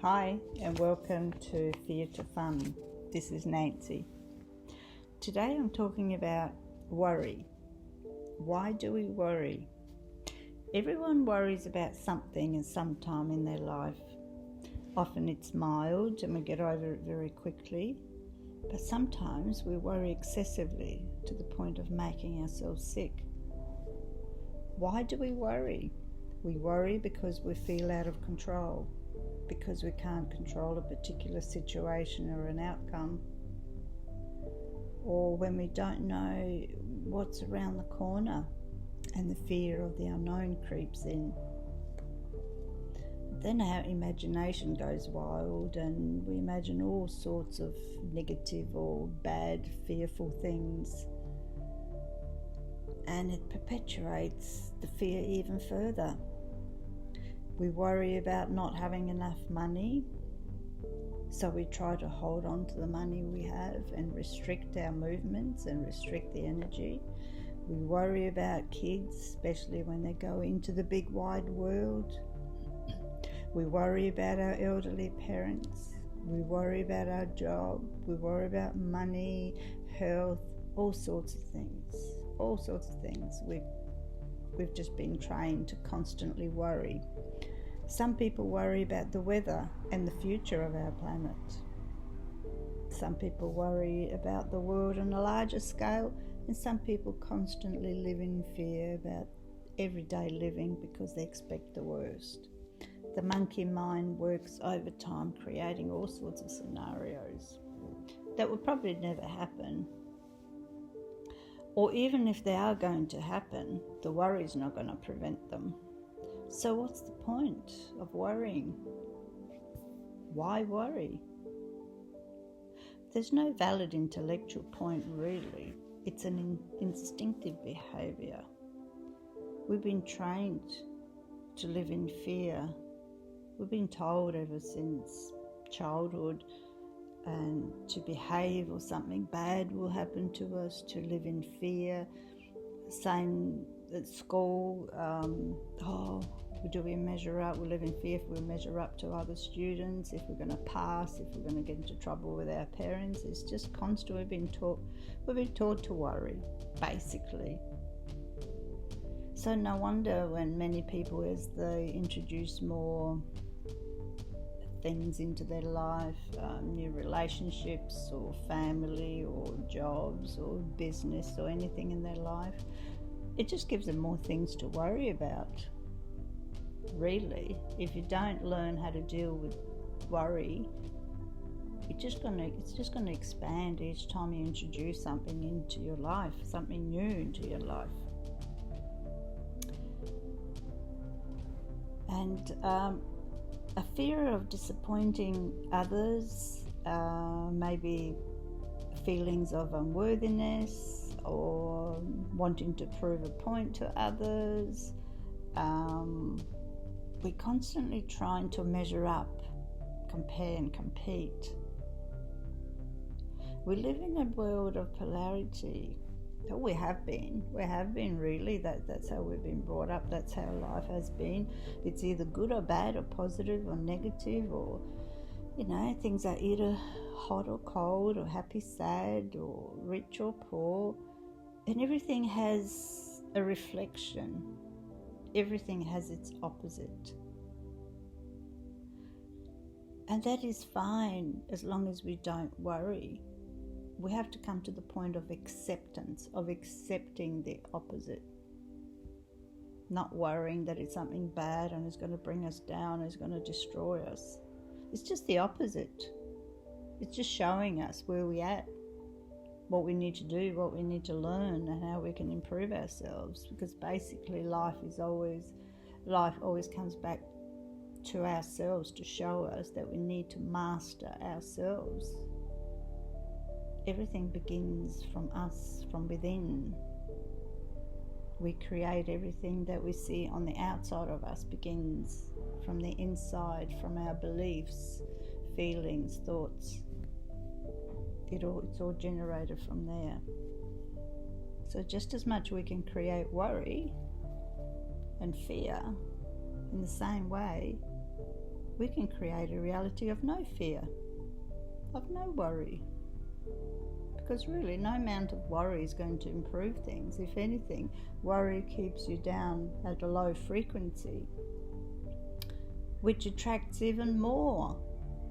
Hi and welcome to Fear to Fun. This is Nancy. Today I'm talking about worry. Why do we worry? Everyone worries about something at some time in their life. Often it's mild and we get over it very quickly, but sometimes we worry excessively to the point of making ourselves sick. Why do we worry? We worry because we feel out of control, because we can't control a particular situation or an outcome, or when we don't know what's around the corner and the fear of the unknown creeps in. Then our imagination goes wild and we imagine all sorts of negative or bad, fearful things, and it perpetuates the fear even further. We worry about not having enough money, so we try to hold on to the money we have and restrict our movements and restrict the energy. We worry about kids, especially when they go into the big wide world. We worry about our elderly parents. We worry about our job. We worry about money, health, all sorts of things. We've just been trained to constantly worry. Some people worry about the weather and the future of our planet. Some people worry about the world on a larger scale, and some people constantly live in fear about everyday living because they expect the worst. The monkey mind works overtime, creating all sorts of scenarios that will probably never happen. Or even if they are going to happen, the worry is not going to prevent them. So what's the point of worrying? Why worry? There's no valid intellectual point really. It's an instinctive behaviour. We've been trained to live in fear. We've been told ever since childhood and to behave or something bad will happen to us, to live in fear. Same at school, do we measure up? We live in fear if we measure up to other students, if we're going to pass, if we're going to get into trouble with our parents. It's just constant. We've been taught to worry, basically. So no wonder when many people, as they introduce more things into their life, new relationships or family or jobs or business or anything in their life, it just gives them more things to worry about. Really, if you don't learn how to deal with worry, it's just going to expand each time you introduce something into your life, something new into your life. And a fear of disappointing others, maybe feelings of unworthiness or wanting to prove a point to others. We're constantly trying to measure up, compare and compete. We live in a world of polarity. We have been really. That's how we've been brought up. That's how life has been. It's either good or bad or positive or negative, or things are either hot or cold or happy, sad, or rich or poor, and everything has a reflection. Everything has its opposite. And that is fine as long as we don't worry. We have to come to the point of acceptance, of accepting the opposite. Not worrying that it's something bad and is going to bring us down, is going to destroy us. It's just the opposite. It's just showing us where we're at, what we need to do, what we need to learn, and how we can improve ourselves. Because basically life always comes back to ourselves to show us that we need to master ourselves. Everything begins from us, from within. We create everything that we see on the outside of us begins from the inside, from our beliefs, feelings, thoughts. It's all generated from there. So just as much we can create worry and fear, in the same way we can create a reality of no fear, of no worry. Because really, no amount of worry is going to improve things. If anything, worry keeps you down at a low frequency, which attracts even more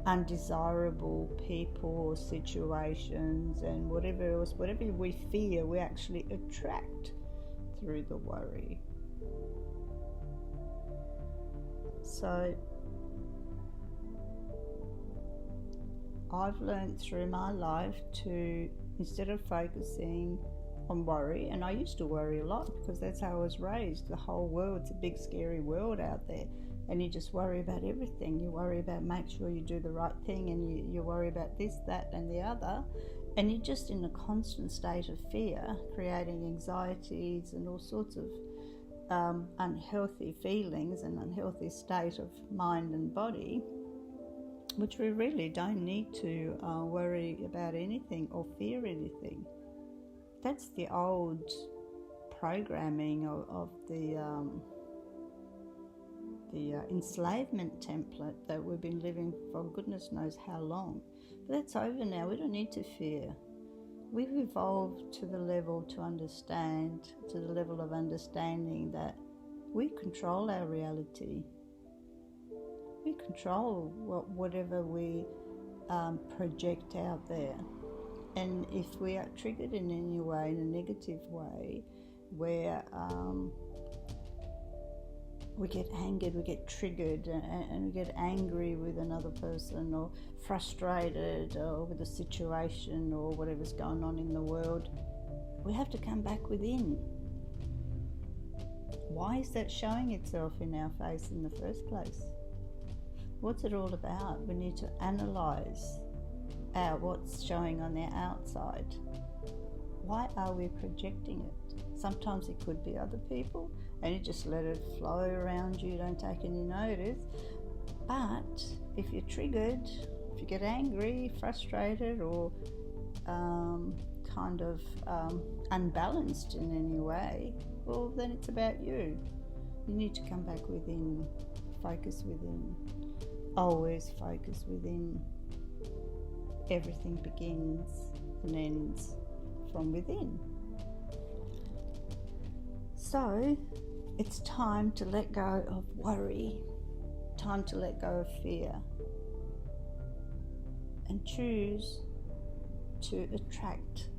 undesirable people or situations, and whatever else, whatever we fear, we actually attract through the worry. So I've learned through my life to, instead of focusing on worry, and I used to worry a lot because that's how I was raised. The whole world's a big scary world out there, and you just worry about everything. You worry about make sure you do the right thing, and you worry about this, that and the other, and you're just in a constant state of fear, creating anxieties and all sorts of unhealthy feelings and unhealthy state of mind and body, which we really don't need to worry about anything or fear anything. That's the old programming of the enslavement template that we've been living for goodness knows how long. But that's over now. We don't need to fear. We've evolved to the level to understand, to the level of understanding that we control our reality. We control whatever we project out there. And if we are triggered in any way, in a negative way, where we get angered, we get triggered, and we get angry with another person, or frustrated, or with a situation, or whatever's going on in the world, we have to come back within. Why is that showing itself in our face in the first place? What's it all about? We need to analyse what's showing on the outside. Why are we projecting it? Sometimes it could be other people, and you just let it flow around you, don't take any notice. But if you're triggered, if you get angry, frustrated, or unbalanced in any way, well, then it's about you. You need to come back within, focus within, always focus within. Everything begins and ends from within. So it's time to let go of worry, time to let go of fear, and choose to attract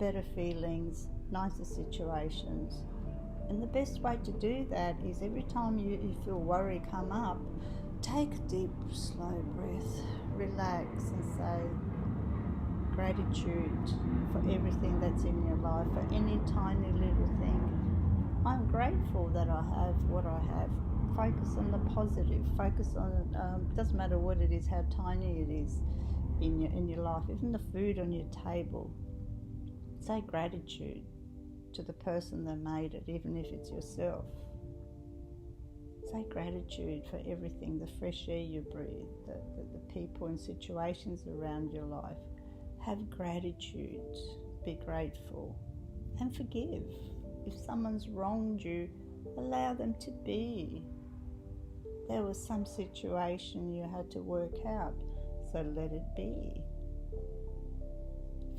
better feelings, nicer situations. And the best way to do that is every time you feel worry come up, take a deep, slow breath, relax and say gratitude for everything that's in your life, for any tiny little thing. I'm grateful that I have what I have. Focus on the positive. Focus on it. Doesn't matter what it is, how tiny it is in your life. Even the food on your table. Say gratitude to the person that made it, even if it's yourself. Say gratitude for everything, the fresh air you breathe, the people and situations around your life. Have gratitude. Be grateful. And forgive. If someone's wronged you, allow them to be. There was some situation you had to work out, so let it be.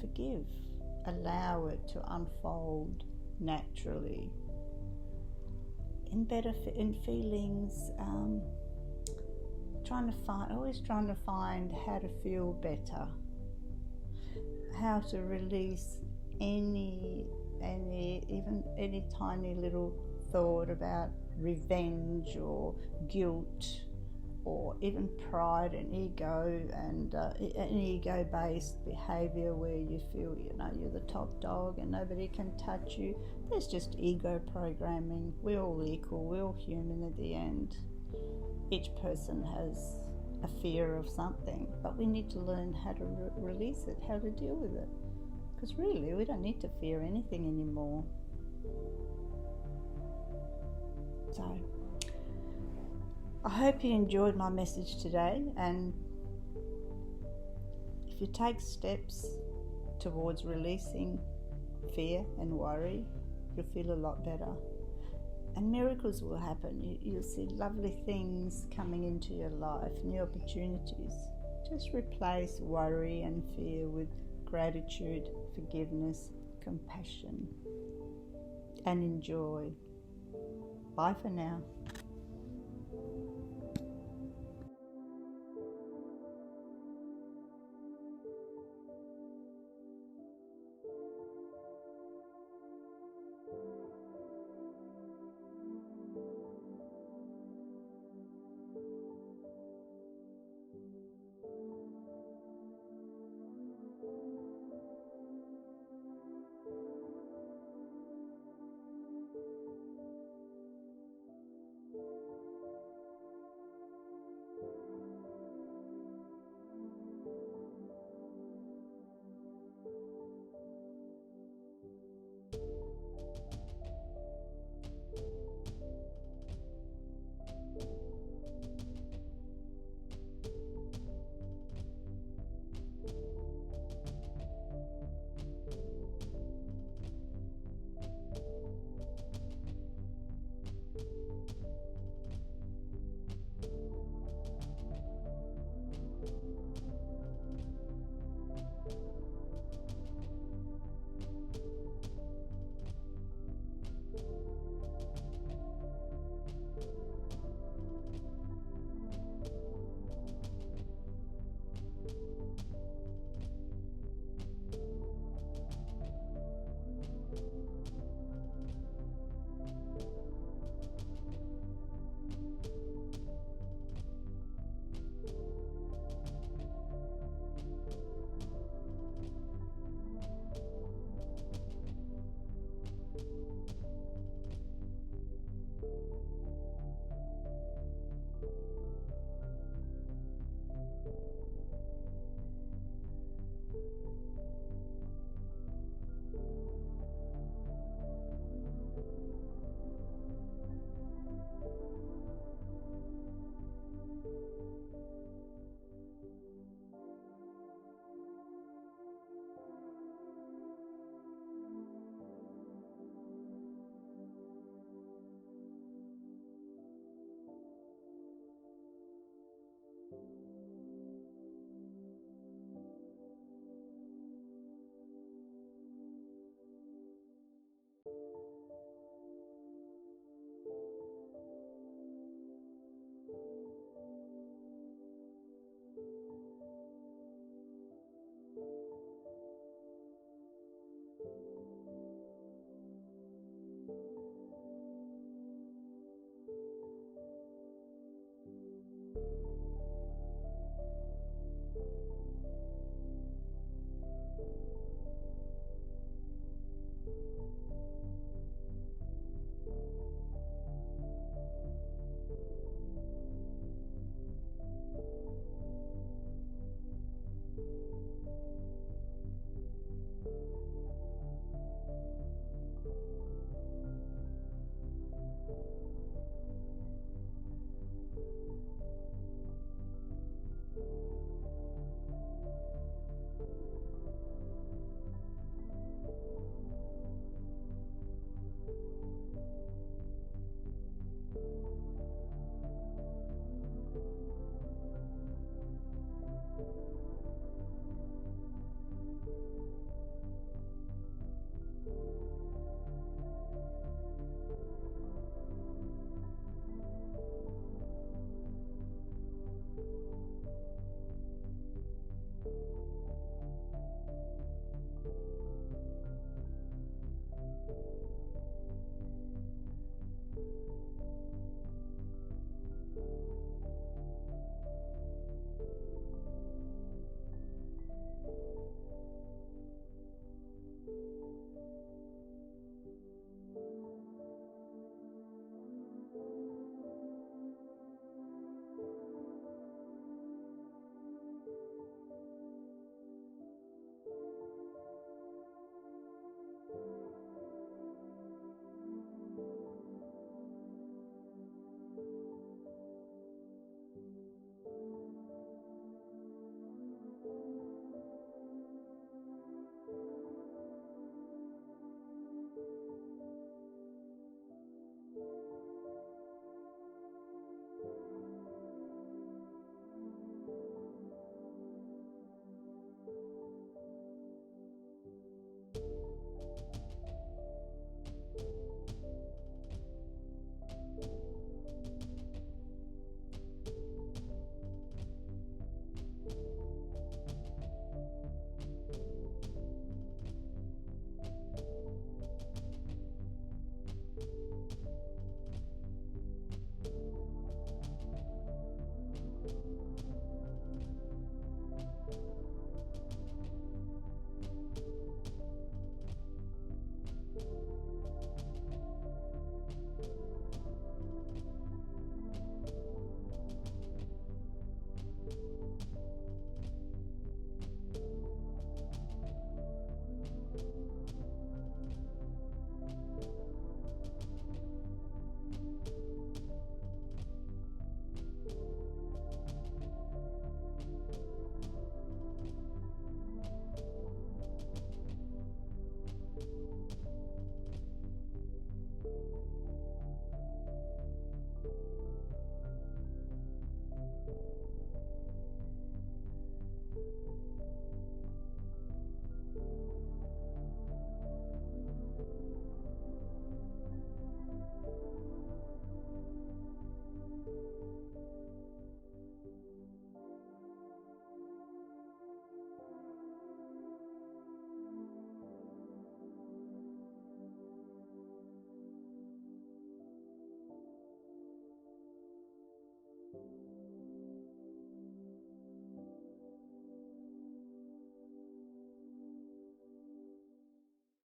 Forgive. Allow it to unfold naturally. In feelings, always trying to find how to feel better, how to release any tiny little thought about revenge or guilt, or even pride and ego, and an ego-based behaviour where you feel you're the top dog and nobody can touch you. There's just ego programming. We're all equal, we're all human at the end. Each person has a fear of something, but we need to learn how to release it, how to deal with it. Because really, we don't need to fear anything anymore. So, I hope you enjoyed my message today, and if you take steps towards releasing fear and worry, you'll feel a lot better. And miracles will happen. You'll see lovely things coming into your life, new opportunities. Just replace worry and fear with gratitude, forgiveness, compassion, and enjoy. Bye for now.